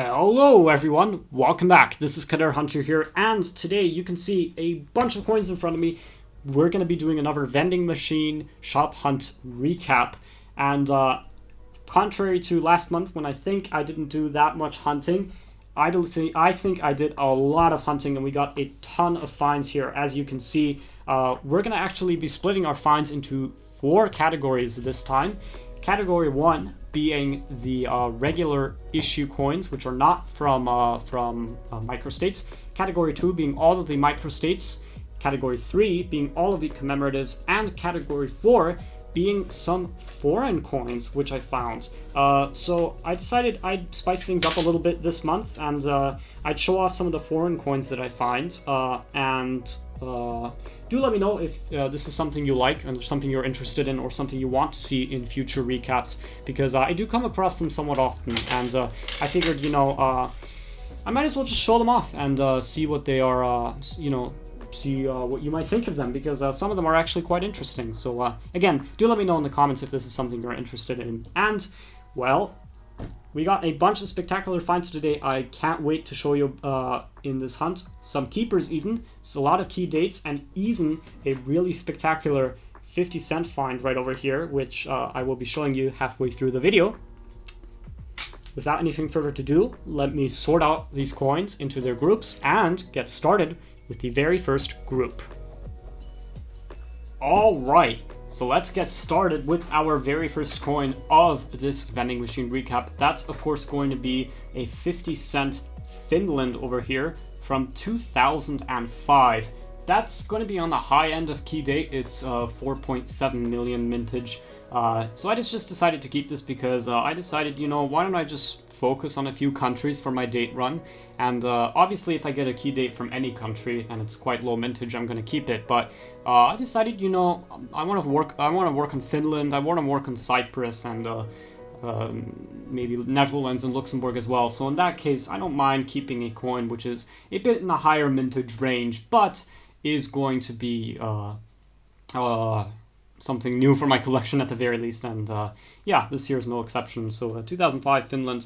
Hello everyone, welcome back. This is Kader Hunter here, and today you can see a bunch of coins in front of me. We're going to be doing another vending machine shop hunt recap, and contrary to last month when I think I didn't do that much hunting, I think I did a lot of hunting and we got a ton of finds here. As you can see, we're going to actually be splitting our finds into 4 categories this time. Category 1 being the regular issue coins, which are not from Microstates. Category 2 being all of the Microstates. Category 3 being all of the Commemoratives. And Category 4 being some foreign coins, which I found. So I decided I'd spice things up a little bit this month, and I'd show off some of the foreign coins that I find. Do let me know if this is something you like and something you're interested in or something you want to see in future recaps, because I do come across them somewhat often, and I figured, I might as well just show them off and see what they are, see what you might think of them, because some of them are actually quite interesting. So again, do let me know in the comments if this is something you're interested in. And, well, we got a bunch of spectacular finds today. I can't wait to show you in this hunt. Some keepers even, so a lot of key dates, and even a really spectacular 50-cent find right over here, which I will be showing you halfway through the video. Without anything further to do, let me sort out these coins into their groups and get started with the very first group. Alright, so let's get started with our very first coin of this vending machine recap. That's of course going to be a 50-cent Finland over here from 2005. That's going to be on the high end of key date. It's 4.7 million mintage. So I just decided to keep this because I decided, why don't I just focus on a few countries for my date run? And obviously if I get a key date from any country and it's quite low mintage, I'm going to keep it. But I decided, I want to work on Finland, I want to work on Cyprus, and maybe Netherlands and Luxembourg as well. So in that case, I don't mind keeping a coin which is a bit in the higher mintage range, but is going to be something new for my collection at the very least. And yeah, this year is no exception. So 2005 Finland.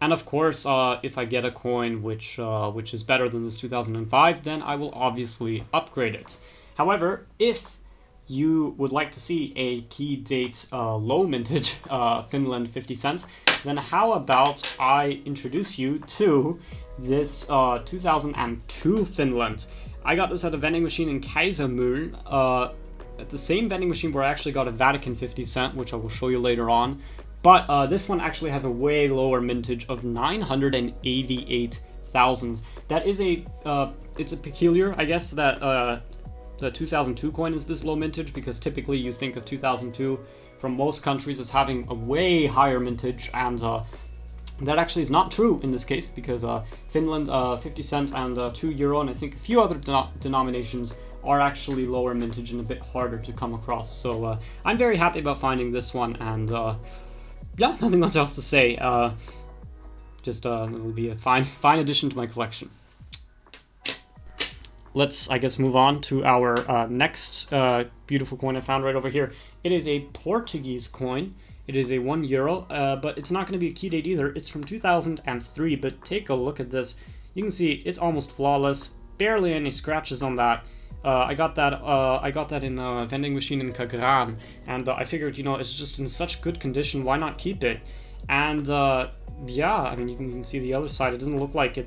And of course, if I get a coin which is better than this 2005, then I will obviously upgrade it. However, if you would like to see a key date low mintage Finland 50 cents, then how about I introduce you to this 2002 Finland. I got this at a vending machine in Kaisermühlen, at the same vending machine where I actually got a Vatican 50 cent, which I will show you later on. But this one actually has a way lower mintage of 988,000. That is it's a peculiar, I guess, that the 2002 coin is this low mintage, because typically you think of 2002 from most countries as having a way higher mintage, and that actually is not true in this case, because Finland 50 cent and €2, and I think a few other denominations are actually lower mintage and a bit harder to come across. So I'm very happy about finding this one, and yeah, nothing much else to say. It'll be a fine addition to my collection. Let's, I guess, move on to our next beautiful coin I found right over here. It is a Portuguese coin. It is a €1, but it's not going to be a key date either. It's from 2003, but take a look at this. You can see it's almost flawless, barely any scratches on that. I got that in a vending machine in Kagran, and I figured, it's just in such good condition, why not keep it? And yeah, I mean, you can see the other side. It doesn't look like it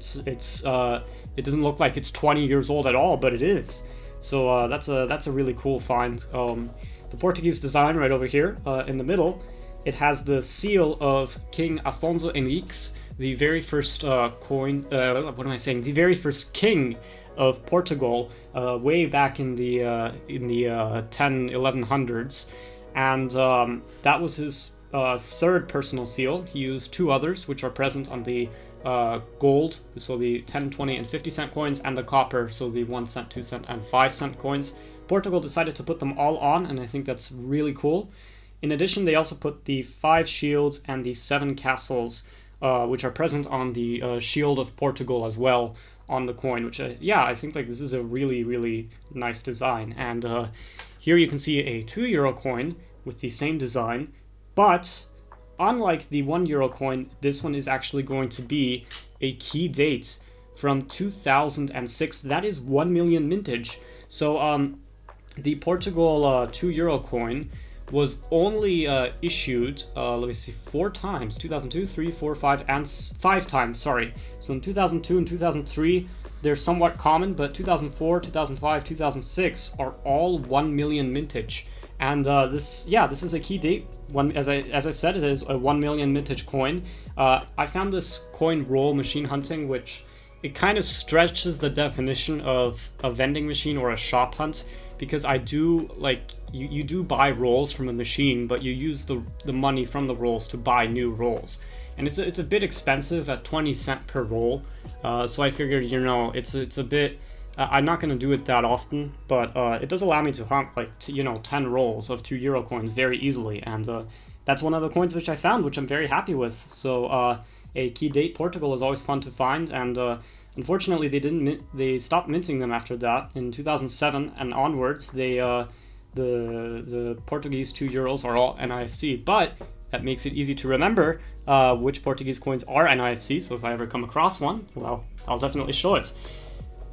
doesn't look like it's 20 years old at all, but it is. So that's a really cool find. The Portuguese design right over here in the middle, it has the seal of King Afonso Henriques, the very first the very first king of Portugal, way back in the 1100s, and that was his third personal seal. He used 2 others, which are present on the gold, so the 10, 20, and 50 cent coins, and the copper, so the 1 cent, 2 cent, and 5 cent coins. Portugal decided to put them all on, and I think that's really cool. In addition, they also put the 5 shields and the 7 castles, which are present on the shield of Portugal as well, on the coin, which I think this is a really, really nice design. And here you can see a €2 coin with the same design, but unlike the €1 coin, this one is actually going to be a key date from 2006. That is 1 million mintage. So the Portugal €2 coin was only issued, let me see, 4 times, 2002, 3, 4, 5, and 5 times, sorry. So in 2002 and 2003, they're somewhat common, but 2004, 2005, 2006 are all 1 million mintage. And this is a key date. As I said, it is a 1 million mintage coin. I found this coin roll machine hunting, which it kind of stretches the definition of a vending machine or a shop hunt, because I do like you do buy rolls from a machine, but you use the money from the rolls to buy new rolls, and it's a bit expensive at 20 cents per roll. So I figured, it's a bit. I'm not going to do it that often, but it does allow me to hunt like 10 rolls of €2 coins very easily, and that's one of the coins which I found, which I'm very happy with. So a key date Portugal is always fun to find, and unfortunately they stopped minting them after that in 2007 and onwards. The Portuguese €2 are all NIFC, but that makes it easy to remember which Portuguese coins are NIFC. So if I ever come across one, well, I'll definitely show it.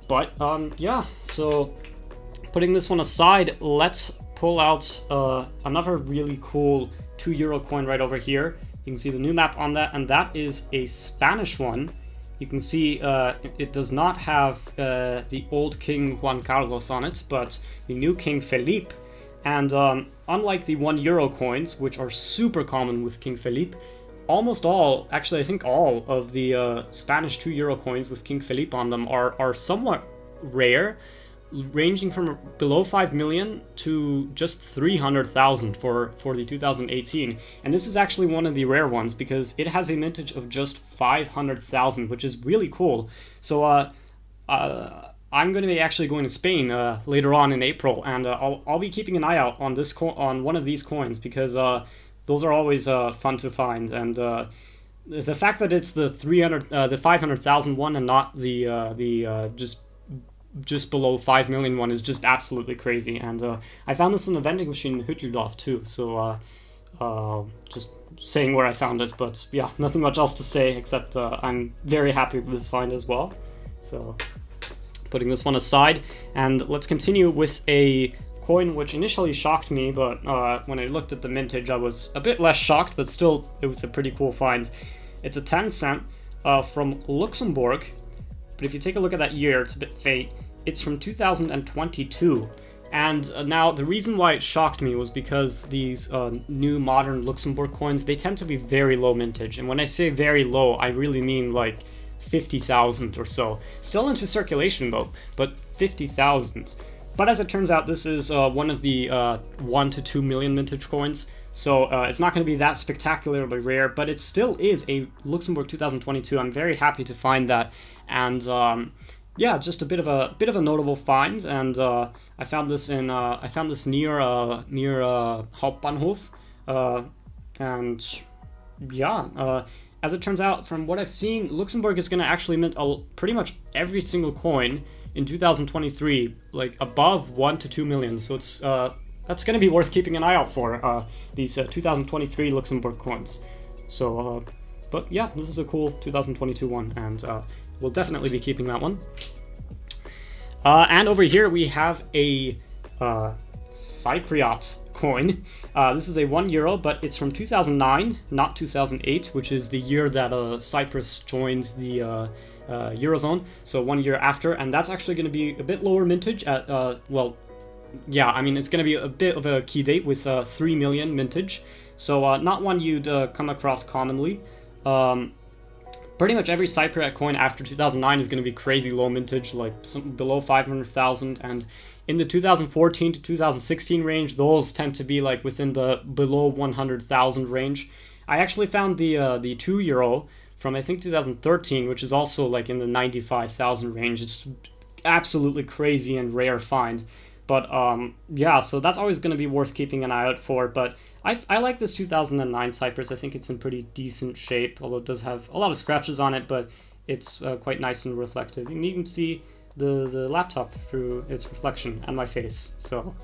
But yeah, so putting this one aside, let's pull out another really cool €2 coin right over here. You can see the new map on that, and that is a Spanish one. You can see it does not have the old King Juan Carlos on it, but the new King Felipe. And unlike the €1 coins, which are super common with King Felipe, almost all, actually I think all of the Spanish €2 coins with King Felipe on them are somewhat rare, ranging from below 5 million to just 300,000 for the 2018. And this is actually one of the rare ones because it has a mintage of just 500,000, which is really cool. So I'm going to be actually going to Spain later on in April, and I'll be keeping an eye out on on one of these coins, because those are always fun to find. And the fact that it's the 500,000 one and not the just below 5 million one is just absolutely crazy. And I found this in the vending machine in Hütteldorf too, so just saying where I found it. But yeah, nothing much else to say except I'm very happy with this find as well. So putting this one aside, and let's continue with a coin which initially shocked me, but when I looked at the mintage I was a bit less shocked, but still it was a pretty cool find. It's a 10 cent from Luxembourg. But if you take a look at that year, it's a bit fake. It's from 2022. And now the reason why it shocked me was because these new modern Luxembourg coins, they tend to be very low mintage. And when I say very low, I really mean like 50,000 or so. Still into circulation though, but 50,000. But as it turns out, this is one of the 1 to 2 million mintage coins. So it's not going to be that spectacularly rare, but it still is a Luxembourg 2022. I'm very happy to find that, and yeah, just a bit of a notable find. And I found this near Hauptbahnhof, and yeah, as it turns out, from what I've seen, Luxembourg is going to actually mint pretty much every single coin in 2023, like above 1 to 2 million. So it's that's going to be worth keeping an eye out for, these 2023 Luxembourg coins. So, but yeah, this is a cool 2022 one, and we'll definitely be keeping that one. And over here we have a Cypriot coin. This is a €1, but it's from 2009, not 2008, which is the year that Cyprus joined the Eurozone, so 1 year after, and that's actually going to be a bit lower mintage at, well, yeah, I mean, it's going to be a bit of a key date with 3 million mintage, so not one you'd come across commonly. Pretty much every Cypriot coin after 2009 is going to be crazy low mintage, like below 500,000, and in the 2014 to 2016 range, those tend to be like within the below 100,000 range. I actually found the €2 from I think 2013, which is also like in the 95,000 range. It's absolutely crazy and rare find. But yeah, so that's always going to be worth keeping an eye out for. But I like this 2009 Cyprus. I think it's in pretty decent shape, although it does have a lot of scratches on it, but it's quite nice and reflective. And you can see the laptop through its reflection and my face. So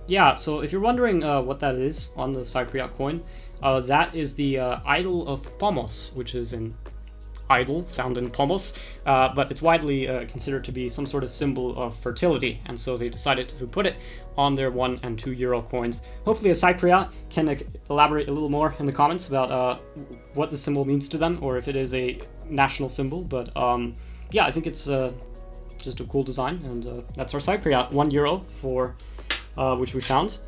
yeah, so if you're wondering what that is on the Cypriot coin, that is the idol of Pomos, which is an idol found in Pomos, but it's widely considered to be some sort of symbol of fertility, and so they decided to put it on their 1 and 2 euro coins. Hopefully a Cypriot can elaborate a little more in the comments about what the symbol means to them, or if it is a national symbol, but yeah, I think it's just a cool design, and that's our Cypriot, 1 euro for which we found.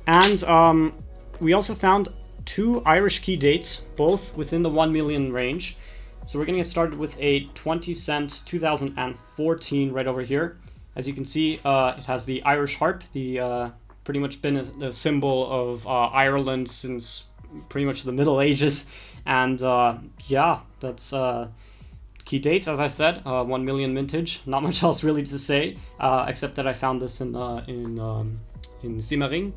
And we also found 2 Irish key dates, both within the 1 million range. So we're going to get started with a 20-cent 2014 right over here. As you can see, it has the Irish harp, the pretty much been a symbol of Ireland since pretty much the Middle Ages. And yeah, that's key dates, as I said, 1 million mintage. Not much else really to say, except that I found this in Simmering.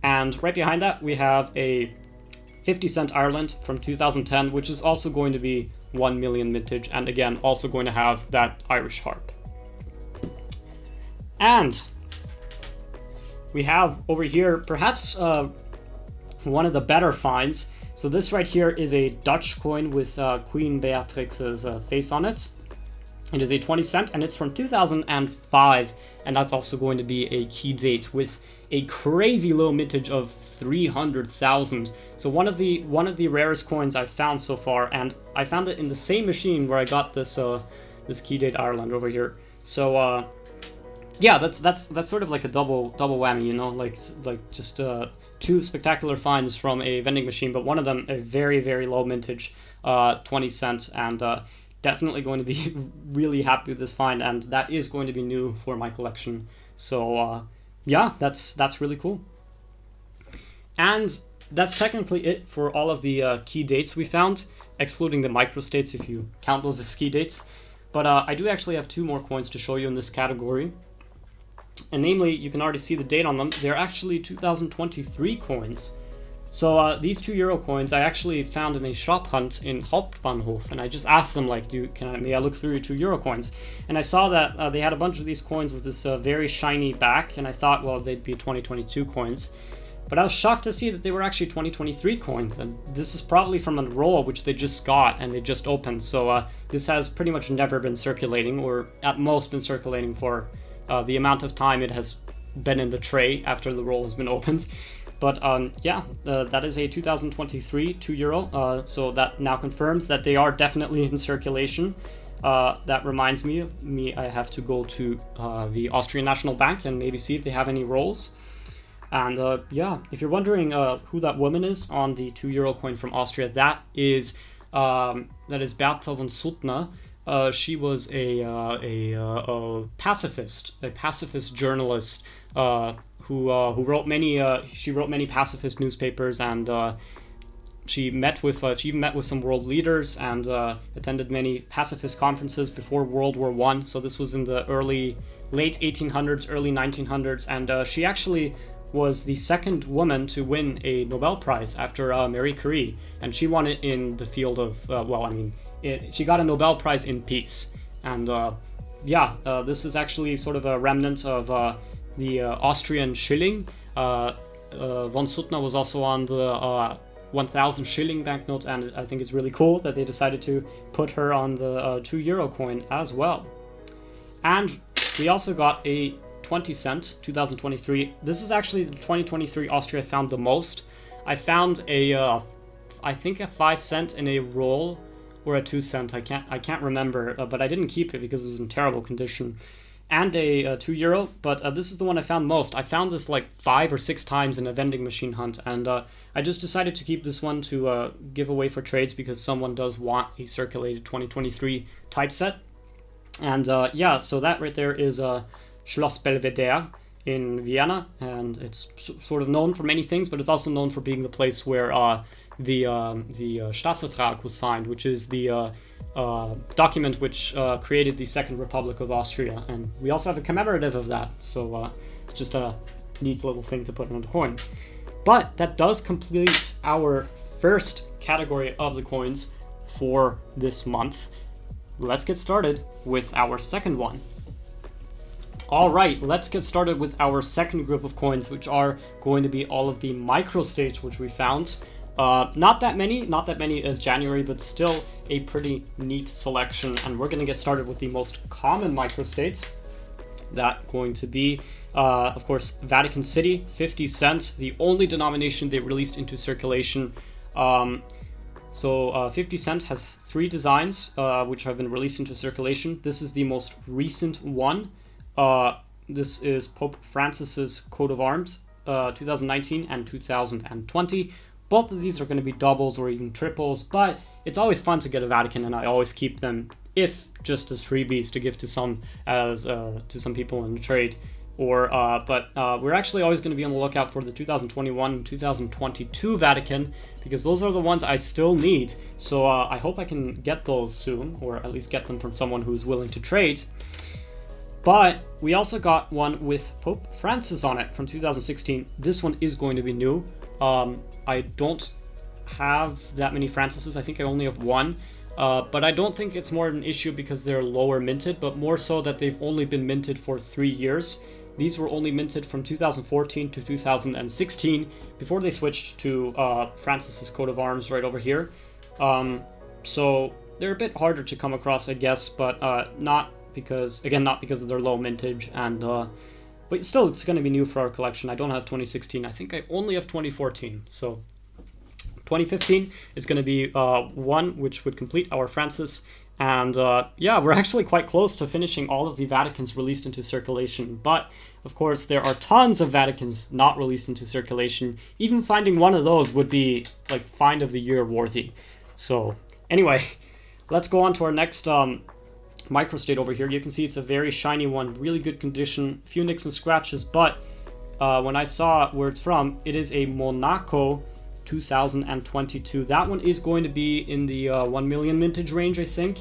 And right behind that, we have a 50-cent Ireland from 2010, which is also going to be 1 million mintage, and again, also going to have that Irish harp. And we have over here perhaps one of the better finds. So this right here is a Dutch coin with Queen Beatrix's face on it. It is a 20 cent, and it's from 2005, and that's also going to be a key date with a crazy low mintage of 300,000. So one of the rarest coins I've found so far, and I found it in the same machine where I got this this key date Ireland over here. So yeah, that's sort of like a double whammy, you know, like just 2 spectacular finds from a vending machine, but one of them a very, very low mintage, 20 cents, and definitely going to be really happy with this find, and that is going to be new for my collection. So yeah, that's really cool. And that's technically it for all of the key dates we found, excluding the microstates if you count those as key dates. But I do actually have 2 more coins to show you in this category. And namely, you can already see the date on them. They're actually 2023 coins. So these 2 euro coins I actually found in a shop hunt in Hauptbahnhof, and I just asked them, like, may I look through your 2 euro coins? And I saw that they had a bunch of these coins with this very shiny back, and I thought, well, they'd be 2022 coins. But I was shocked to see that they were actually 2023 coins, and this is probably from a roll which they just got and they just opened. So this has pretty much never been circulating, or at most been circulating for the amount of time it has been in the tray after the roll has been opened. But yeah, that is a 2023 2 euro, so that now confirms that they are definitely in circulation. That reminds me, I have to go to the Austrian National Bank and maybe see if they have any rolls. And yeah, if you're wondering who that woman is on the 2 euro coin from Austria, that is Bertha von Suttner. She was a pacifist journalist who wrote many pacifist newspapers, and she even met with some world leaders and attended many pacifist conferences before World War I. So this was in the late 1800s, early 1900s, and she actually was the second woman to win a Nobel Prize after Marie Curie, and she won it in the field of she got a Nobel Prize in peace. And yeah, this is actually sort of a remnant of the Austrian shilling. Von Suttner was also on the 1,000 shilling banknote, and I think it's really cool that they decided to put her on the 2 euro coin as well. And we also got a 20 cent 2023. This is actually the 2023 Austria I found the most. I found I think a 5 cent in a roll, or a 2 cent. I can't remember, but I didn't keep it because it was in terrible condition. And a 2 euro, but this is the one I found most. I found this like 5 or 6 times in a vending machine hunt, and I just decided to keep this one to give away for trades because someone does want a circulated 2023 typeset. And yeah, so that right there is Schloss Belvedere in Vienna, and it's sort of known for many things, but it's also known for being the place where the Staatsvertrag was signed, which is the document which created the Second Republic of Austria, and we also have a commemorative of that, so it's just a neat little thing to put on the coin. But that does complete our first category of the coins for this month. let's get started with our second one. All right, let's get started with our second group of coins, which are going to be all of the Microstates, which we found. Not that many as January, but still a pretty neat selection. And we're going to get started with the most common Microstates. That going to be, of course, Vatican City, 50 cents, the only denomination they released into circulation. So 50 cent has 3 designs, which have been released into circulation. This is the most recent one. This is Pope Francis's coat of arms, 2019 and 2020. Both of these are going to be doubles or even triples, but it's always fun to get a Vatican, and I always keep them, if just as freebies to give to some people in the trade. But we're actually always going to be on the lookout for the 2021 and 2022 Vatican, because those are the ones I still need. So I hope I can get those soon, or at least get them from someone who's willing to trade. But we also got one with Pope Francis on it from 2016. This one is going to be new. I don't have that many Francises. I think I only have one. But I don't think it's more of an issue because they're lower minted, but more so that they've only been minted for 3 years. These were only minted from 2014 to 2016 before they switched to Francis's coat of arms right over here. So they're a bit harder to come across, I guess, but not because of their low mintage, and but still it's going to be new for our collection. I don't have 2016. I think I only have 2014. So 2015 is going to be one which would complete our Francis. And yeah, we're actually quite close to finishing all of the Vaticans released into circulation. But of course, there are tons of Vaticans not released into circulation. Even finding one of those would be like find of the year worthy. So anyway, let's go on to our next Microstate over here. You can see it's a very shiny one, really good condition, few nicks and scratches, but when I saw where it's from, it is a Monaco 2022. That one is going to be in the 1 million mintage range, I think.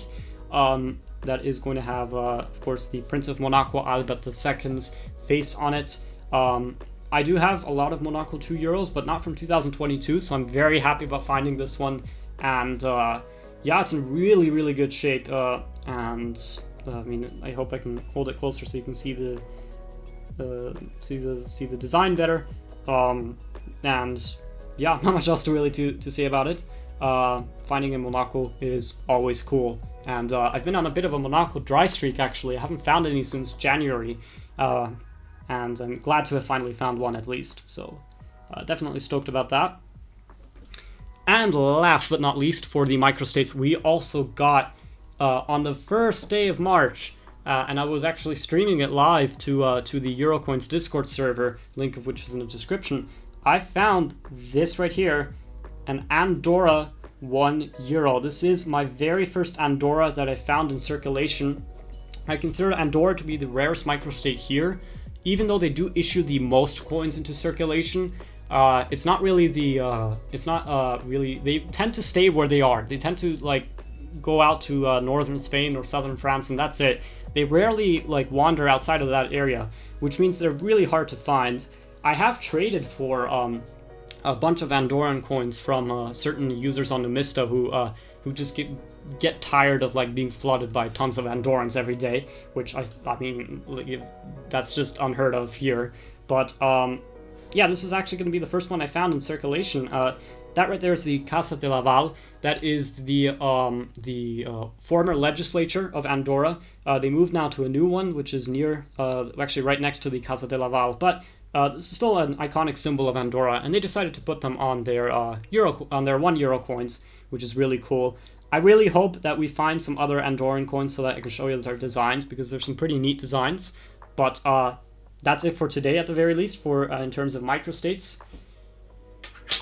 That is going to have, of course, the Prince of Monaco Albert II's face on it. I do have a lot of Monaco 2 euros, but not from 2022, so I'm very happy about finding this one. And yeah, it's in really, really good shape. And I mean, I hope I can hold it closer so you can see the design better. And yeah, not much else to really to say about it. Finding in Monaco is always cool. And I've been on a bit of a Monaco dry streak, actually. I haven't found any since January. And I'm glad to have finally found one at least. So definitely stoked about that. And last but not least, for the Microstates, we also got on the first day of March, and I was actually streaming it live to the Eurocoins Discord server, link of which is in the description. I found this right here, an Andorra 1 euro. This is my very first Andorra that I found in circulation. I consider Andorra to be the rarest Microstate here, even though they do issue the most coins into circulation. It's not really they tend to stay where they are. They tend to like go out to northern Spain or southern France, and that's it. They rarely like wander outside of that area, which means they're really hard to find. I have traded for a bunch of Andorran coins from certain users on Numista who just get tired of like being flooded by tons of Andorrans every day, which I mean that's just unheard of here. But yeah, this is actually going to be the first one I found in circulation. That right there is the Casa de Laval. That is the former legislature of Andorra. They moved now to a new one, which is near, actually right next to the Casa de Laval. But this is still an iconic symbol of Andorra, and they decided to put them on their their 1 euro coins, which is really cool. I really hope that we find some other Andorran coins so that I can show you their designs, because there's some pretty neat designs. But that's it for today, at the very least, for in terms of Microstates.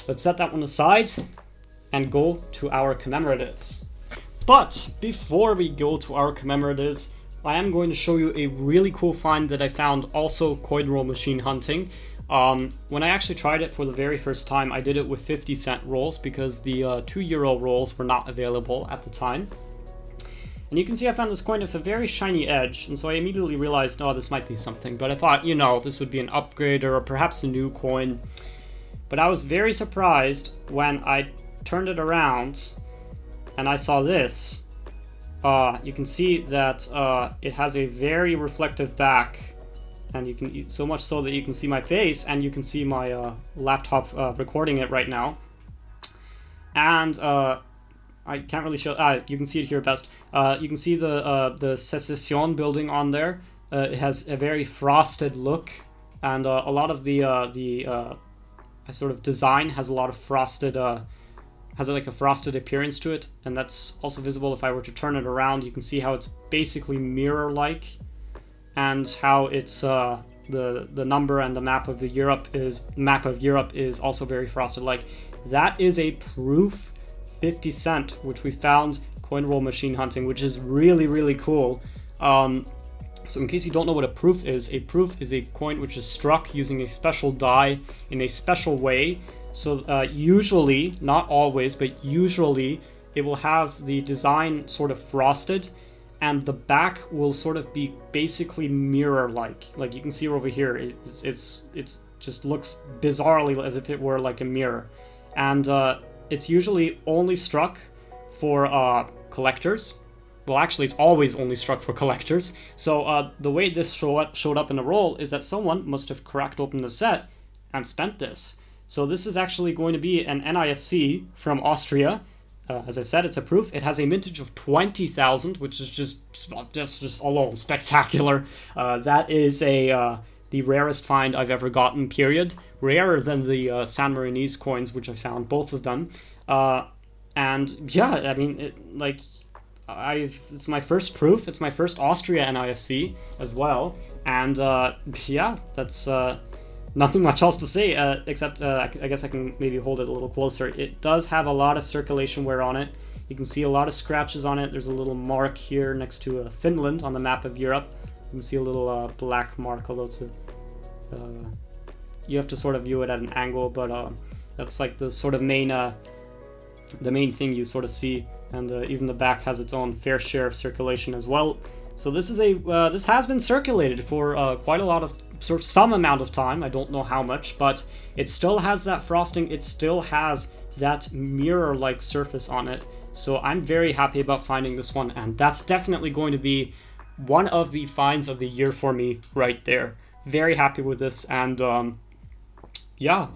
Let's set that one aside and go to our commemoratives. But before we go to our commemoratives, I am going to show you a really cool find that I found also coin roll machine hunting. When I actually tried it for the very first time, I did it with 50 cent rolls because the 2 euro rolls were not available at the time. And you can see I found this coin with a very shiny edge, and so I immediately realized, oh, this might be something. But I thought, you know, this would be an upgrade or perhaps a new coin. But I was very surprised when I turned it around and I saw this. you can see that it has a very reflective back, and you can, so much so that you can see my face, and you can see my laptop recording it right now. And I can't really show. You can see it here best. You can see the Secession building on there. It has a very frosted look, and a lot of the sort of design has a lot of frosted. Has like a frosted appearance to it, and that's also visible if I were to turn it around. You can see how it's basically mirror-like, and how it's the number and the map of Europe is also very frosted-like. That is a proof 50 cent, which we found coin roll machine hunting, which is really, really cool. So in case you don't know what a proof is a coin which is struck using a special die in a special way. So usually, not always, but usually it will have the design sort of frosted, and the back will sort of be basically mirror-like. Like you can see over here, it's just looks bizarrely as if it were like a mirror. And it's usually only struck for collectors. Well, actually, it's always only struck for collectors. So the way this showed up in a roll is that someone must have cracked open the set and spent this. So this is actually going to be an NIFC from Austria. As I said, it's a proof. It has a mintage of 20,000, which is just alone spectacular. That is the rarest find I've ever gotten, period. Rarer than the San Marinese coins, which I found, both of them. And yeah, I mean, it's my first proof. It's my first Austria NIFC as well. And yeah, that's nothing much else to say, except I guess I can maybe hold it a little closer. It does have a lot of circulation wear on it. You can see a lot of scratches on it. There's a little mark here next to Finland on the map of Europe. You can see a little black mark, although it's you have to sort of view it at an angle, but that's like the sort of main thing you sort of see. And even the back has its own fair share of circulation as well. So this is this has been circulated for quite a lot of some amount of time. I don't know how much, but it still has that frosting. It still has that mirror-like surface on it. So I'm very happy about finding this one, and that's definitely going to be one of the finds of the year for me right there. Very happy with this, and yeah,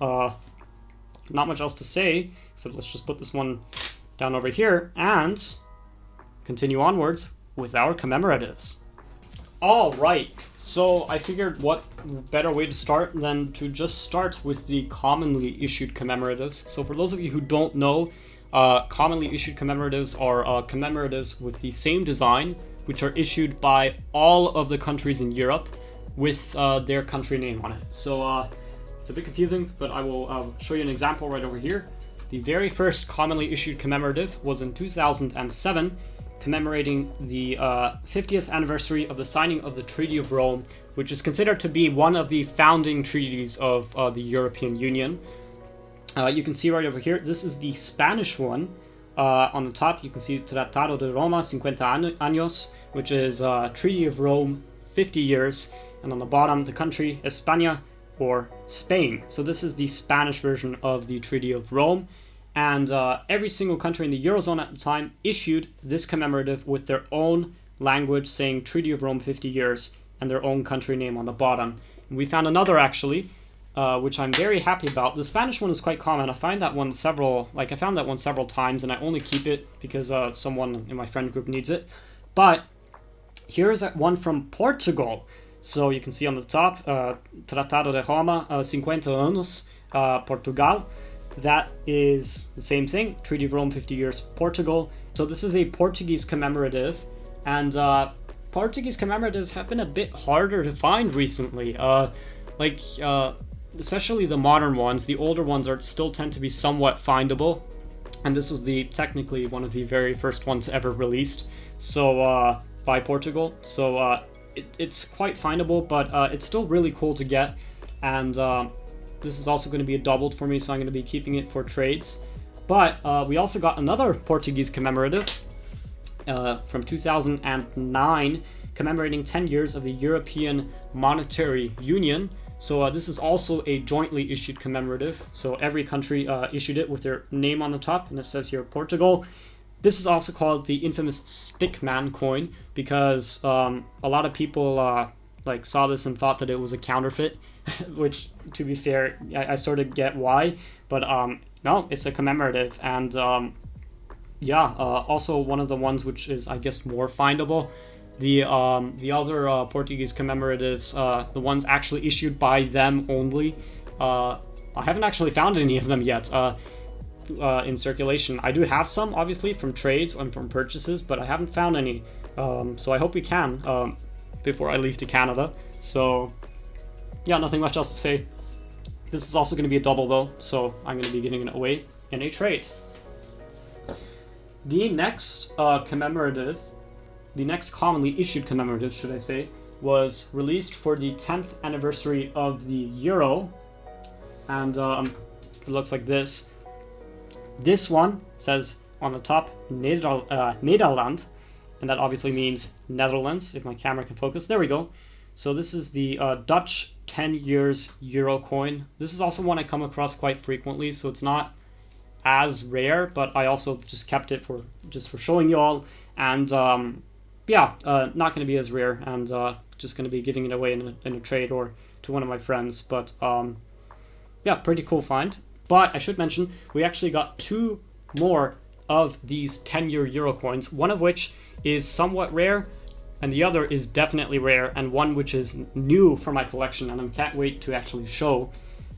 not much else to say, except let's just put this one down over here and continue onwards with our commemoratives. All right, so I figured what better way to start than to just start with the commonly issued commemoratives. So for those of you who don't know, commonly issued commemoratives are commemoratives with the same design, which are issued by all of the countries in Europe with their country name on it. So it's a bit confusing, but I will show you an example right over here. The very first commonly issued commemorative was in 2007, commemorating the 50th anniversary of the signing of the Treaty of Rome, which is considered to be one of the founding treaties of the European Union. You can see right over here, this is the Spanish one. On the top, you can see Tratado de Roma 50 años, which is Treaty of Rome, 50 years. And on the bottom, the country, España, or Spain. So this is the Spanish version of the Treaty of Rome. And every single country in the Eurozone at the time issued this commemorative with their own language saying Treaty of Rome 50 years and their own country name on the bottom. And we found another actually, which I'm very happy about. The Spanish one is quite common. I found that one several times, and I only keep it because someone in my friend group needs it. But here's one from Portugal. So you can see on the top, Tratado de Roma 50 años, Portugal. That is the same thing, Treaty of Rome 50 years, Portugal. So this is a Portuguese commemorative, and Portuguese commemoratives have been a bit harder to find recently. Especially the modern ones. The older ones still tend to be somewhat findable, and this was technically one of the very first ones ever released. So by Portugal. So it's quite findable, but it's still really cool to get, and this is also going to be a doubled for me, so I'm going to be keeping it for trades. But we also got another Portuguese commemorative from 2009, commemorating 10 years of the European Monetary Union. So this is also a jointly issued commemorative. So every country issued it with their name on the top, and it says here Portugal. This is also called the infamous Stickman coin because a lot of people like saw this and thought that it was a counterfeit, which, to be fair, I sort of get why, but no, it's a commemorative, and yeah, also one of the ones which is, I guess, more findable. The other Portuguese commemoratives, the ones actually issued by them only, I haven't actually found any of them yet in circulation. I do have some, obviously, from trades and from purchases, but I haven't found any. So I hope we can before I leave to Canada. So yeah, nothing much else to say. This is also going to be a double though, so I'm going to be giving it away in a trade. The next commemorative, the next commonly issued commemorative, should I say, was released for the 10th anniversary of the Euro, and it looks like this. This one says on the top Nederland, and that obviously means Netherlands, if my camera can focus. There we go. So this is the Dutch 10 years Euro coin. This is also one I come across quite frequently, so it's not as rare, but I also just kept it for showing you all, and yeah, not going to be as rare, and just going to be giving it away in a trade or to one of my friends. But yeah, pretty cool find. But I should mention, we actually got 2 more of these 10-year Euro coins, one of which is somewhat rare, and the other is definitely rare, and one which is new for my collection, and I can't wait to actually show.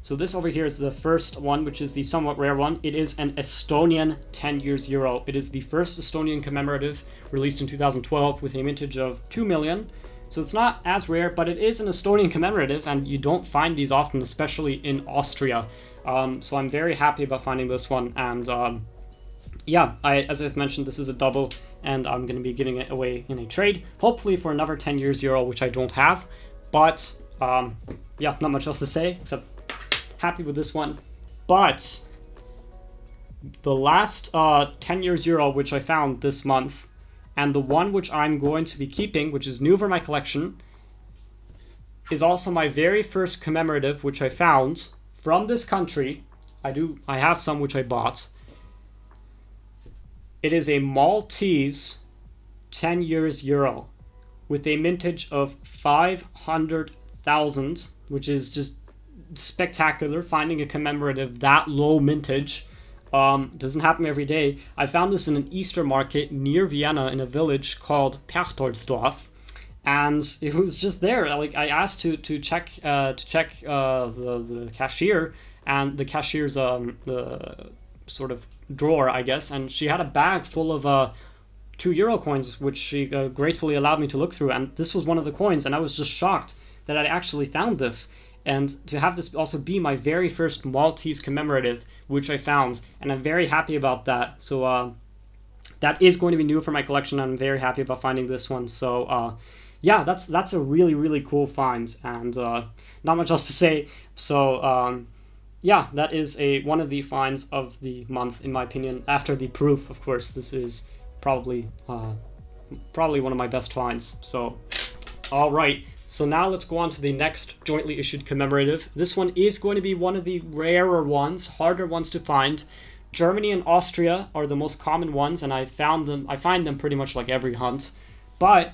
So this over here is the first one, which is the somewhat rare one. It is an Estonian 10 years Euro. It is the first Estonian commemorative released in 2012 with a mintage of 2 million. So it's not as rare, but it is an Estonian commemorative, and you don't find these often, especially in Austria. So I'm very happy about finding this one, and yeah, as I've mentioned, this is a double, and I'm going to be giving it away in a trade, hopefully for another 10 years Euro, which I don't have. But yeah, not much else to say, except happy with this one. But the last 10 years Euro, which I found this month, and the one which I'm going to be keeping, which is new for my collection, is also my very first commemorative, which I found from this country. I have some which I bought. It is a Maltese 10 years Euro with a mintage of 500,000, which is just spectacular. Finding a commemorative that low mintage doesn't happen every day. I found this in an Easter market near Vienna in a village called Perchtoldsdorf, and it was just there. Like, I asked to check the cashier, and the cashier's the sort of drawer, I guess, and she had a bag full of 2 Euro coins, which she gracefully allowed me to look through, and this was one of the coins, and I was just shocked that I actually found this, and to have this also be my very first Maltese commemorative, which I found, and I'm very happy about that. So that is going to be new for my collection. I'm very happy about finding this one. So yeah, that's a really, really cool find, and not much else to say. So yeah, that is one of the finds of the month, in my opinion. After the proof, of course, this is probably one of my best finds. So, all right. So now let's go on to the next jointly issued commemorative. This one is going to be one of the rarer ones, harder ones to find. Germany and Austria are the most common ones, and I find them pretty much like every hunt. But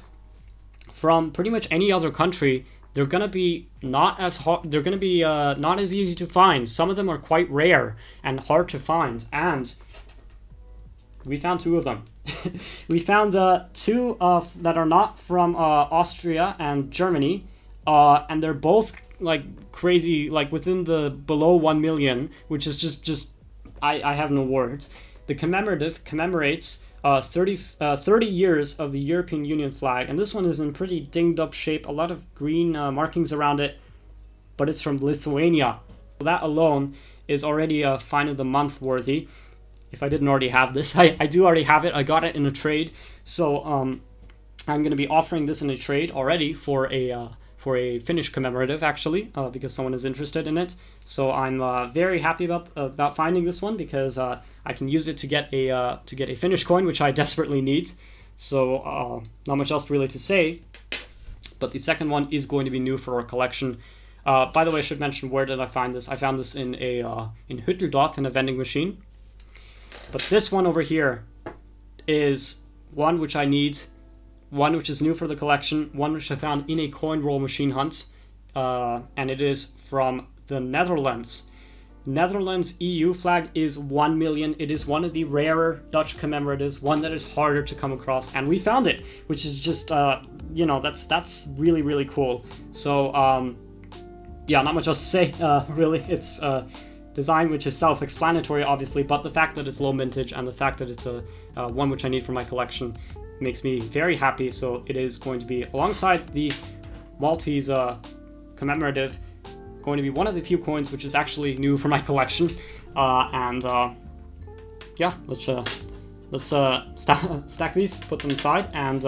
from pretty much any other country, they're going to be not as hard. They're going to be not as easy to find. Some of them are quite rare and hard to find, and we found 2 of them. We found 2 that are not from Austria and Germany, and they're both like crazy, like within the below 1 million, which is just I have no words. The commemorative commemorates 30 years of the European Union flag, and this one is in pretty dinged up shape, a lot of green markings around it, but it's from Lithuania. That alone is already a find of the month worthy. If I didn't already have this, I do already have it. I got it in a trade, so I'm going to be offering this in a trade already for a Finnish commemorative, actually, because someone is interested in it. So I'm very happy about finding this one, because I can use it to get a Finnish coin, which I desperately need. So not much else really to say. But the second one is going to be new for our collection. By the way, I should mention, where did I find this? I found this in Hütteldorf in a vending machine. But this one over here, is one which I need, one which is new for the collection, one which I found in a coin roll machine hunt, and it is from the Netherlands. Netherlands EU flag is 1 million. It is one of the rarer Dutch commemoratives, one that is harder to come across, and we found it, which is just, you know, that's really, really cool. So, yeah, not much else to say, really. It's design which is self-explanatory, obviously, but the fact that it's low mintage and the fact that it's a one which I need for my collection makes me very happy. So it is going to be, alongside the Maltese commemorative, going to be one of the few coins which is actually new for my collection. Yeah, let's stack these, put them aside, and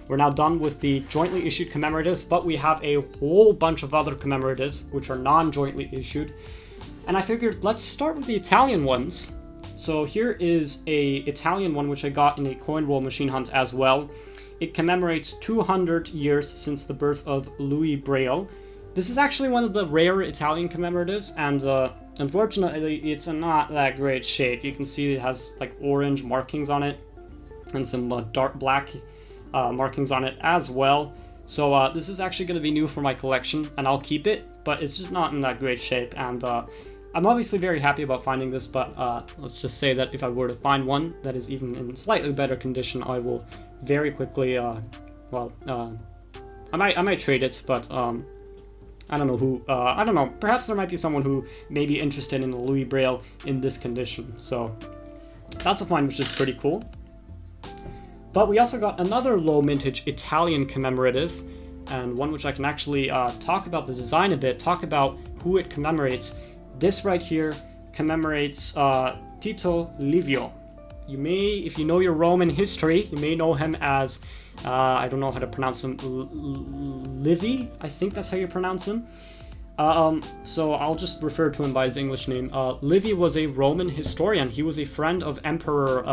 we're now done with the jointly issued commemoratives, but we have a whole bunch of other commemoratives which are non-jointly issued. And I figured let's start with the Italian ones. So here is a Italian one which I got in a coin roll machine hunt as well. It commemorates 200 years since the birth of Louis Braille. This is actually one of the rare Italian commemoratives, and unfortunately it's in not that great shape. You can see it has like orange markings on it and some dark black markings on it as well. So this is actually going to be new for my collection, and I'll keep it, but it's just not in that great shape. And I'm obviously very happy about finding this, but let's just say that if I were to find one that is even in slightly better condition, I will very quickly, I might trade it, but I don't know who, I don't know, perhaps there might be someone who may be interested in the Louis Braille in this condition. So that's a find which is pretty cool. But we also got another low mintage Italian commemorative, and one which I can actually talk about the design a bit, talk about who it commemorates. This right here commemorates Tito Livio. You may, if you know your Roman history, you may know him as, I don't know how to pronounce him, Livy, I think that's how you pronounce him. So I'll just refer to him by his English name. Livy was a Roman historian. He was a friend of Emperor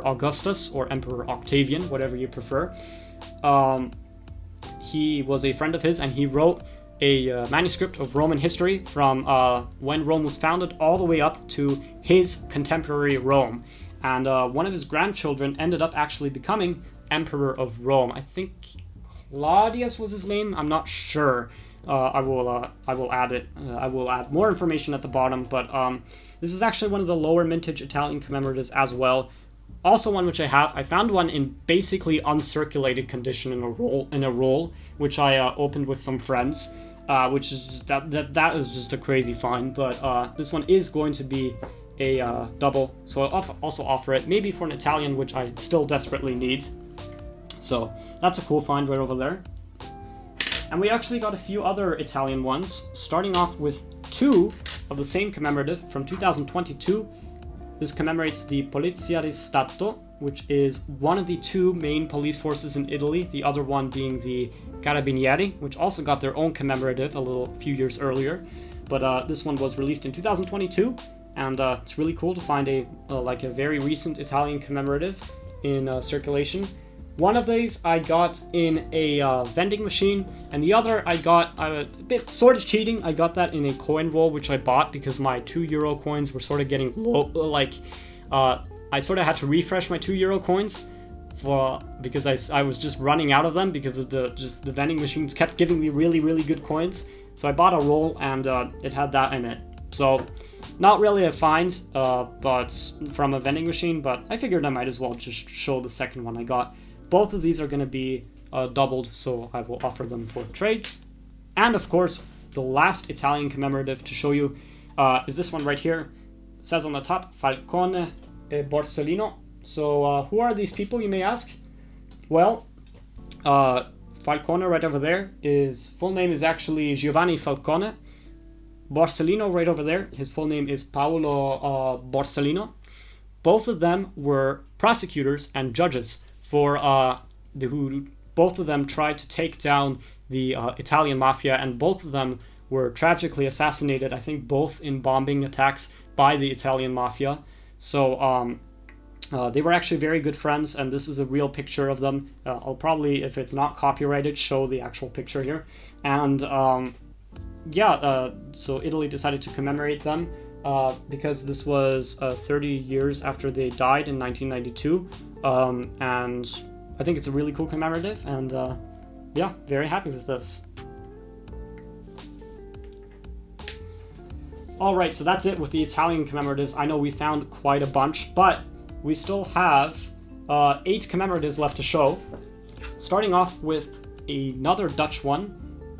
Augustus, or Emperor Octavian, whatever you prefer. He was a friend of his, and he wrote a manuscript of Roman history from when Rome was founded all the way up to his contemporary Rome. And one of his grandchildren ended up actually becoming Emperor of Rome. I think Claudius was his name. I'm not sure. I will add it. I will add more information at the bottom. But this is actually one of the lower mintage Italian commemoratives as well. Also one which I have. I found one in basically uncirculated condition in a roll, which I opened with some friends. Which is just, that is just a crazy find. But this one is going to be a double, so I'll also offer it, maybe for an Italian, which I still desperately need. So that's a cool find right over there. And we actually got a few other Italian ones, starting off with two of the same commemorative from 2022. This commemorates the Polizia di Stato, which is one of the two main police forces in Italy, the other one being the Carabinieri, which also got their own commemorative a few years earlier. But this one was released in 2022. And it's really cool to find a very recent Italian commemorative in circulation. One of these I got in a vending machine, and the other I got a bit sort of cheating. I got that in a coin roll, which I bought because my €2 coins were sort of getting low. I sort of had to refresh my €2 coins because I was just running out of them because of the vending machines kept giving me really, really good coins. So I bought a roll, and it had that in it. So not really a find, but from a vending machine, but I figured I might as well just show the second one I got. Both of these are going to be doubled, so I will offer them for trades. And of course, the last Italian commemorative to show you is this one right here. It says on the top, Falcone e Borsellino. So who are these people, you may ask? Well, Falcone right over there, his full name is actually Giovanni Falcone. Borsellino right over there, his full name is Paolo Borsellino. Both of them were prosecutors and judges for who both of them tried to take down the Italian mafia, and both of them were tragically assassinated, I think both in bombing attacks by the Italian mafia. So they were actually very good friends, and this is a real picture of them. I'll probably, if it's not copyrighted, show the actual picture here. And so Italy decided to commemorate them because this was 30 years after they died in 1992. and I think it's a really cool commemorative, and yeah, very happy with this. Alright, so that's it with the Italian commemoratives. I know we found quite a bunch, but we still have 8 commemoratives left to show. Starting off with another Dutch one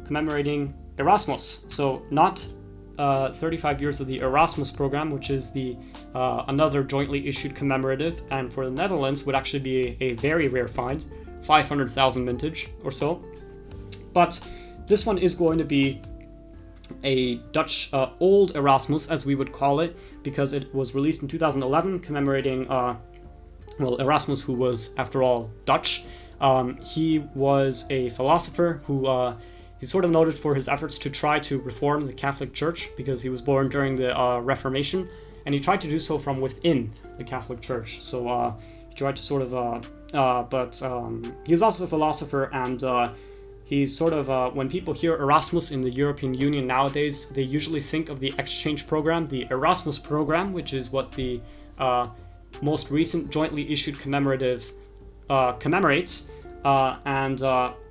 commemorating Erasmus. So not 35 years of the Erasmus program, which is the another jointly issued commemorative, and for the Netherlands would actually be a very rare find, 500,000 mintage or so. But this one is going to be a Dutch old Erasmus, as we would call it, because it was released in 2011, commemorating well, Erasmus, who was after all Dutch. He was a philosopher who he's sort of noted for his efforts to try to reform the Catholic Church, because he was born during the Reformation, and he tried to do so from within the Catholic Church. So he tried to sort of but he was also a philosopher, and he's sort of, when people hear Erasmus in the European Union nowadays, they usually think of the exchange program, the Erasmus program, which is what the most recent jointly issued commemorative commemorates. And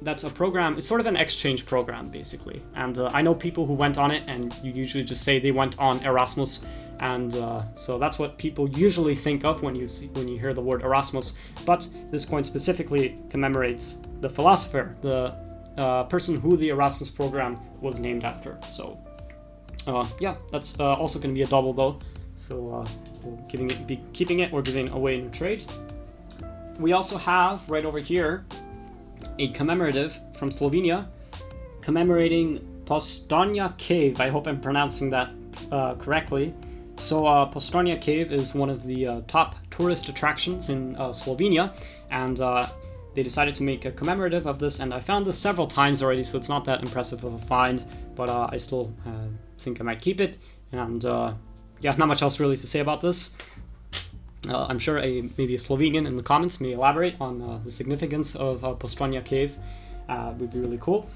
that's a program, it's sort of an exchange program, basically. And I know people who went on it, and you usually just say they went on Erasmus. And so that's what people usually think of when you hear the word Erasmus. But this coin specifically commemorates the philosopher, the person who the Erasmus program was named after. So yeah, that's also going to be a double though. So we'll be keeping it or giving away in a trade. We also have right over here a commemorative from Slovenia commemorating Postojna Cave. I hope I'm pronouncing that correctly. So Postojna Cave is one of the top tourist attractions in Slovenia, and they decided to make a commemorative of this, and I found this several times already, so it's not that impressive of a find, but I still think I might keep it. And yeah, not much else really to say about this. I'm sure maybe a Slovenian in the comments may elaborate on the significance of Postojna Cave. Would be really cool.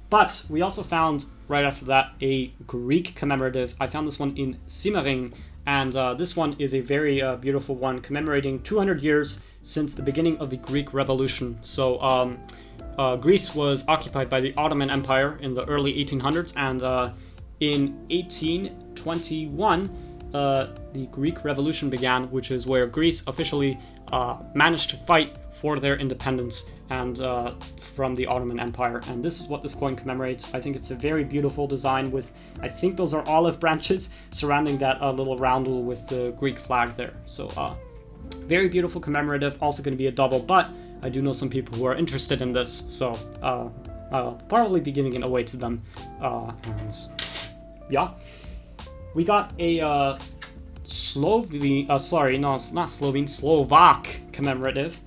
But we also found, right after that, a Greek commemorative. I found this one in Simmering, and this one is a very beautiful one commemorating 200 years since the beginning of the Greek Revolution. So Greece was occupied by the Ottoman Empire in the early 1800s, and in 1821 the Greek Revolution began, which is where Greece officially managed to fight for their independence and from the Ottoman Empire. And this is what this coin commemorates. I think it's a very beautiful design with, I think those are olive branches surrounding that little roundel with the Greek flag there. So very beautiful commemorative, also going to be a double, but I do know some people who are interested in this, so I'll probably be giving it away to them. And yeah, we got a Slovak commemorative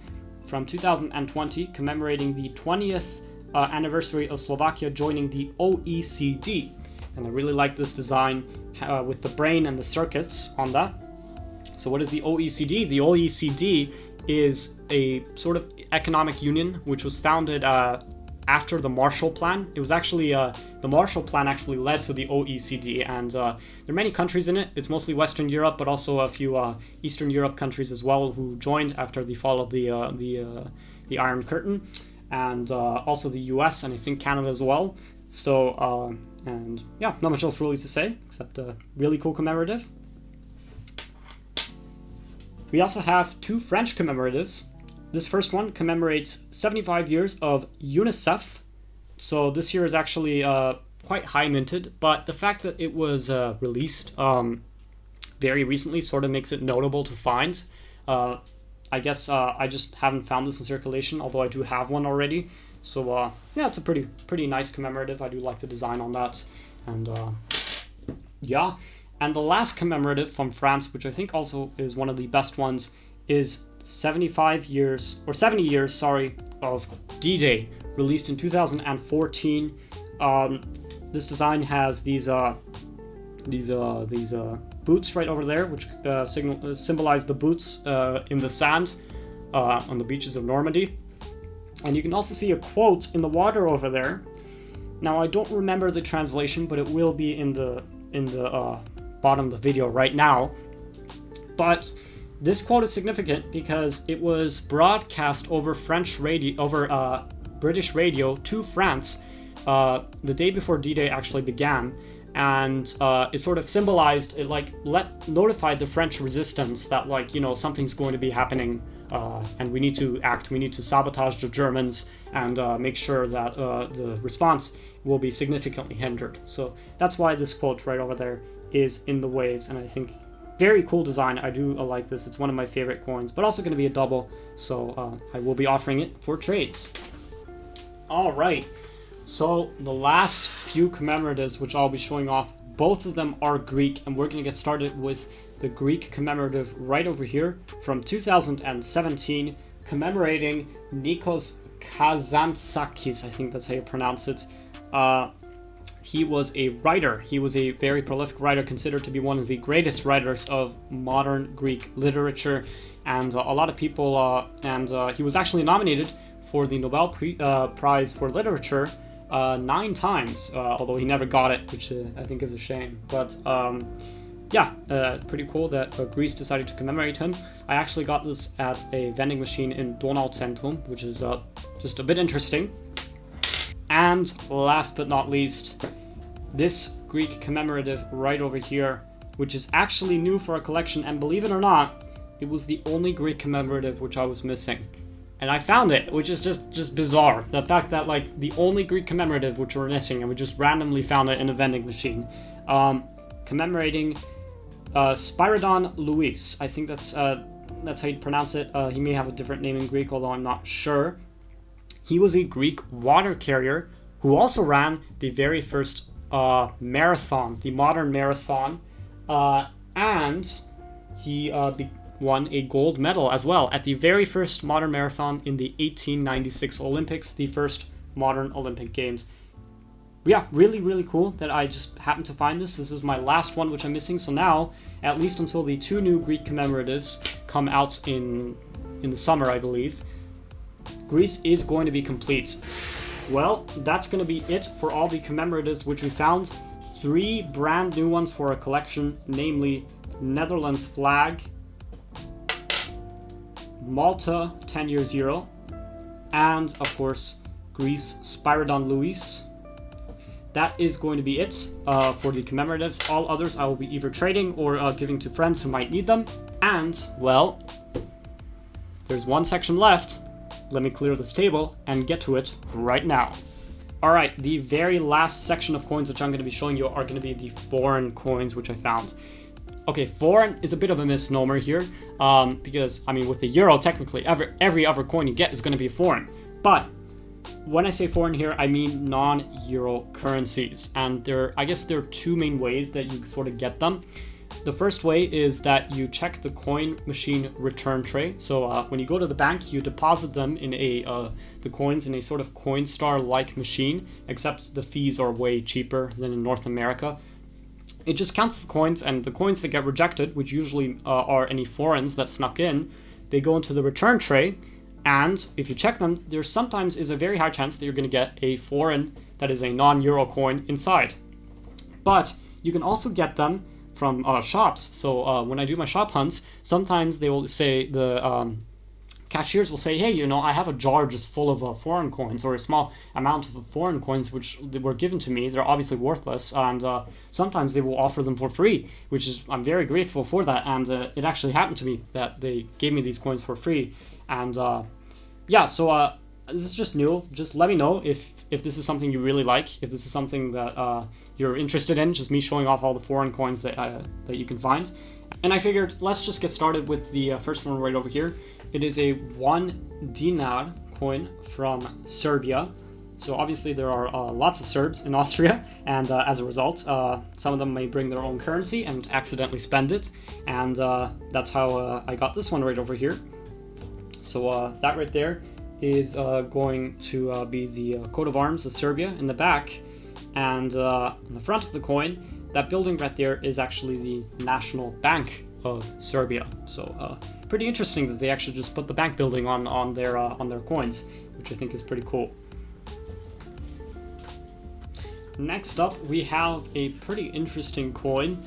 from 2020 commemorating the 20th anniversary of Slovakia joining the OECD. And I really like this design with the brain and the circuits on that. So what is the OECD? The OECD is a sort of economic union which was founded after the Marshall Plan. It was actually, the Marshall Plan actually led to the OECD, and there are many countries in it. It's mostly Western Europe, but also a few Eastern Europe countries as well who joined after the fall of the Iron Curtain, and also the US and I think Canada as well. So, and yeah, not much else really to say, except a really cool commemorative. We also have 2 French commemoratives. This first one commemorates 75 years of UNICEF. So this here is actually quite high minted, but the fact that it was released very recently sort of makes it notable to find. I guess I just haven't found this in circulation, although I do have one already. So yeah, it's a pretty nice commemorative. I do like the design on that. And yeah. And the last commemorative from France, which I think also is one of the best ones, is 70 years, sorry, of D-Day, released in 2014. This design has these boots right over there, which symbolize the boots in the sand on the beaches of Normandy. And you can also see a quote in the water over there. Now I don't remember the translation, but it will be in the bottom of the video right now. But This quote is significant because it was broadcast over British radio to France the day before D-Day actually began, and it sort of symbolized, it like notified the French resistance that, like, you know, something's going to be happening, and we need to act. We need to sabotage the Germans and make sure that the response will be significantly hindered. So that's why this quote right over there is in the waves, and I think very cool design. I do like this. It's one of my favorite coins, but also going to be a double, so I will be offering it for trades. All right, so the last few commemoratives which I'll be showing off, both of them are Greek, and we're going to get started with the Greek commemorative right over here from 2017, commemorating Nikos Kazantzakis. I think that's how you pronounce it. He was a writer. He was a very prolific writer, considered to be one of the greatest writers of modern Greek literature, and a lot of people, he was actually nominated for the Nobel Prize for Literature 9 times, although he never got it, which I think is a shame. But pretty cool that Greece decided to commemorate him. I actually got this at a vending machine in Donauzentrum, which is just a bit interesting. And last but not least, this Greek commemorative right over here, which is actually new for a collection, and believe it or not, it was the only Greek commemorative which I was missing. And I found it, which is just bizarre. The fact that, like, the only Greek commemorative which we're missing, and we just randomly found it in a vending machine. Commemorating Spyridon Louis. I think that's how you pronounce it. He may have a different name in Greek, although I'm not sure. He was a Greek water carrier who also ran the very first marathon, the modern marathon, and he won a gold medal as well at the very first modern marathon in the 1896 Olympics, the first modern Olympic Games. Yeah, really, really cool that I just happened to find this. This is my last one which I'm missing, so now, at least until the 2 new Greek commemoratives come out in the summer, I believe, Greece is going to be complete. Well, that's going to be it for all the commemoratives which we found. 3 brand new ones for a collection, namely Netherlands flag, Malta 10-year 0, and of course Greece Spyridon Louis. That is going to be it for the commemoratives. All others I will be either trading or giving to friends who might need them. And, well, there's one section left. Let me clear this table and get to it right now. Alright, the very last section of coins which I'm going to be showing you are going to be the foreign coins which I found. Okay, foreign is a bit of a misnomer here, because, I mean, with the euro, technically every other coin you get is going to be foreign. But when I say foreign here, I mean non-euro currencies. And I guess there are 2 main ways that you sort of get them. The first way is that you check the coin machine return tray. So when you go to the bank, you deposit them in the coins in a sort of Coinstar-like machine, except the fees are way cheaper than in North America. It just counts the coins, and the coins that get rejected, which usually are any foreigns that snuck in, they go into the return tray, and if you check them, there sometimes is a very high chance that you're going to get a foreign that is a non-euro coin inside. But you can also get them from shops. So when I do my shop hunts, sometimes they will say, the cashiers will say, hey, you know, I have a jar just full of foreign coins, or a small amount of foreign coins which were given to me. They're obviously worthless, and sometimes they will offer them for free, which is, I'm very grateful for that. And it actually happened to me that they gave me these coins for free. And so this is just new. Just let me know if this is something you really like, if this is something that you're interested in, just me showing off all the foreign coins that you can find. And I figured, let's just get started with the first one right over here. It is a 1 dinar coin from Serbia. So obviously there are lots of Serbs in Austria, and as a result, some of them may bring their own currency and accidentally spend it. And that's how I got this one right over here. So that right there is going to be the coat of arms of Serbia in the back. And on the front of the coin, that building right there is actually the National Bank of Serbia. So pretty interesting that they actually just put the bank building on their coins, which I think is pretty cool. Next up, we have a pretty interesting coin.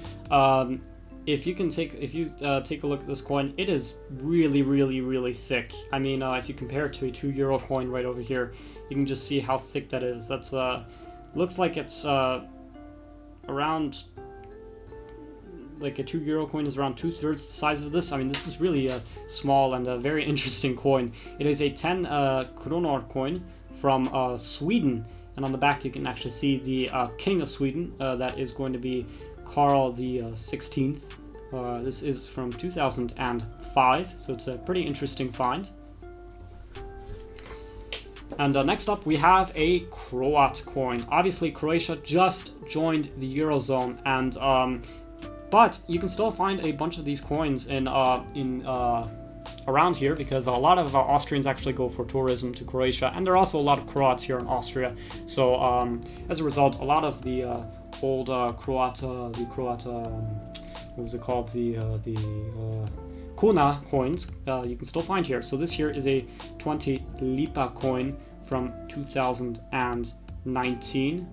if you take a look at this coin, it is really thick. I mean, if you compare it to a €2 coin right over here, you can just see how thick that is. That's looks like it's around, like a €2 coin is around 2/3 the size of this. I mean, this is really a small and a very interesting coin. It is a 10 kronor coin from Sweden, and on the back you can actually see the King of Sweden. That is going to be Karl the 16th. This is from 2005, so it's a pretty interesting find. And next up we have a Croat coin. Obviously Croatia just joined the Eurozone, and but you can still find a bunch of these coins in around here, because a lot of Austrians actually go for tourism to Croatia, and there are also a lot of Croats here in Austria. So as a result, a lot of the old what was it called, the kuna coins you can still find here. So this here is a 20 lipa coin from 2019.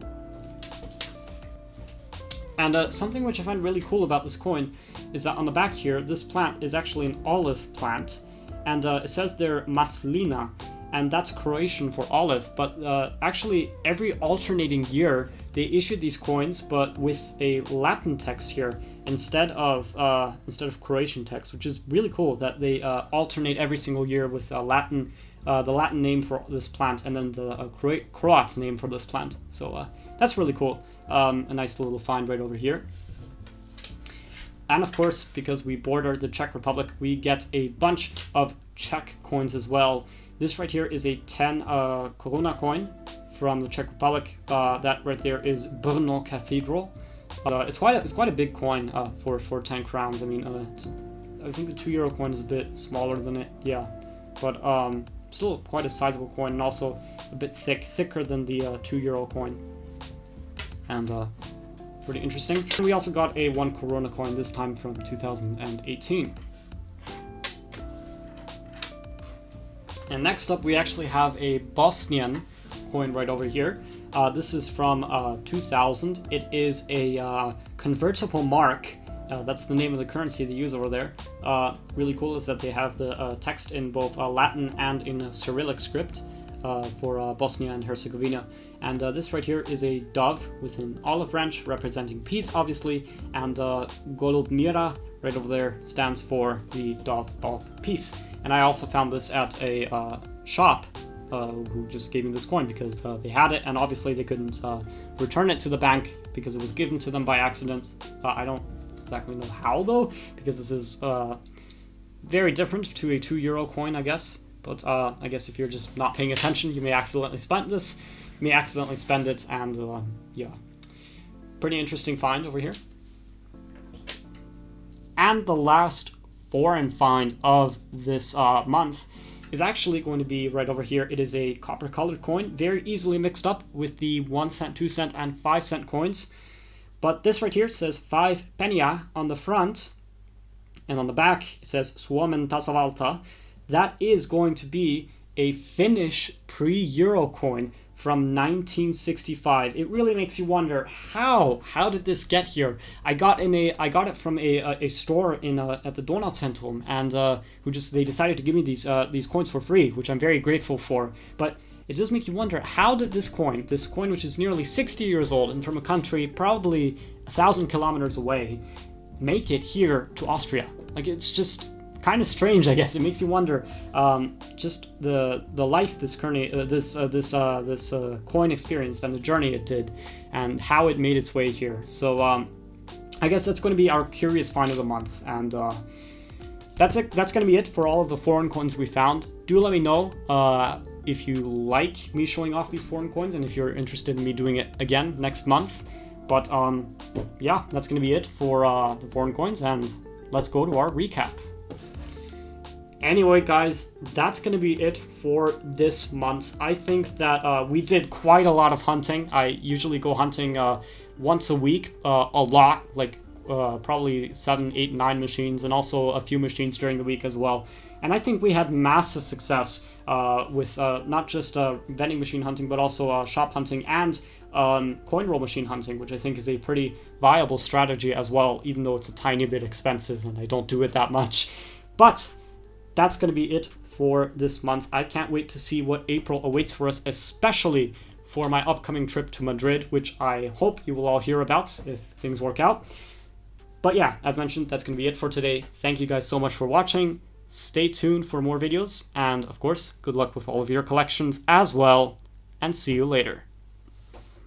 And something which I find really cool about this coin is that on the back here, this plant is actually an olive plant, and it says there maslina, and that's Croatian for olive. But actually, every alternating year, they issued these coins, but with a Latin text here instead of Croatian text, which is really cool that they alternate every single year with the Latin name for this plant, and then the Croat name for this plant. So that's really cool. A nice little find right over here. And of course, because we border the Czech Republic, we get a bunch of Czech coins as well. This right here is a 10 koruna coin from the Czech Republic. That right there is Brno Cathedral. It's quite a big coin for 10 crowns. I mean, I think the €2 coin is a bit smaller than it, yeah, but still quite a sizable coin, and also a bit thicker than the €2 coin. And pretty interesting. And we also got a 1 koruna coin, this time from 2018. And next up we actually have a Bosnian coin right over here. This is from 2000. It is a convertible mark. That's the name of the currency they use over there. Really cool is that they have the text in both Latin and in Cyrillic script for Bosnia and Herzegovina. And this right here is a dove with an olive branch representing peace, obviously, and Golubmira right over there stands for the dove of peace. And I also found this at a shop who just gave me this coin because they had it, and obviously they couldn't return it to the bank because it was given to them by accident. I don't exactly know how though, because this is very different to a €2 coin, I guess. But I guess if you're just not paying attention, you may accidentally spend this. You may accidentally spend it, and yeah, pretty interesting find over here. And the last foreign find of this month is actually going to be right over here. It is a copper colored coin, very easily mixed up with the 1 cent, 2 cent, and 5 cent coins. But this right here says 5 penniä on the front, and on the back it says Suomen tasavalta. That is going to be a Finnish pre-Euro coin from 1965. It really makes you wonder, how did this get here? I got it from a store in at the Donauzentrum, and they decided to give me these coins for free, which I'm very grateful for. But it does make you wonder, how did this coin which is nearly 60 years old and from a country probably 1,000 kilometers away, make it here to Austria? Like, it's just kind of strange, I guess. It makes you wonder just the life this coin experienced, and the journey it did, and how it made its way here. So I guess that's going to be our curious find of the month, and that's going to be it for all of the foreign coins we found. Do let me know if you like me showing off these foreign coins, and if you're interested in me doing it again next month. But yeah, that's going to be it for the foreign coins, and let's go to our recap. Anyway, guys, that's going to be it for this month. I think that we did quite a lot of hunting. I usually go hunting once a week, a lot, like probably 7, 8, 9 machines, and also a few machines during the week as well. And I think we had massive success with not just vending machine hunting, but also shop hunting and coin roll machine hunting, which I think is a pretty viable strategy as well, even though it's a tiny bit expensive and I don't do it that much. But that's going to be it for this month. I can't wait to see what April awaits for us, especially for my upcoming trip to Madrid, which I hope you will all hear about if things work out. But yeah, as mentioned, that's going to be it for today. Thank you guys so much for watching. Stay tuned for more videos, and of course, good luck with all of your collections as well, and see you later.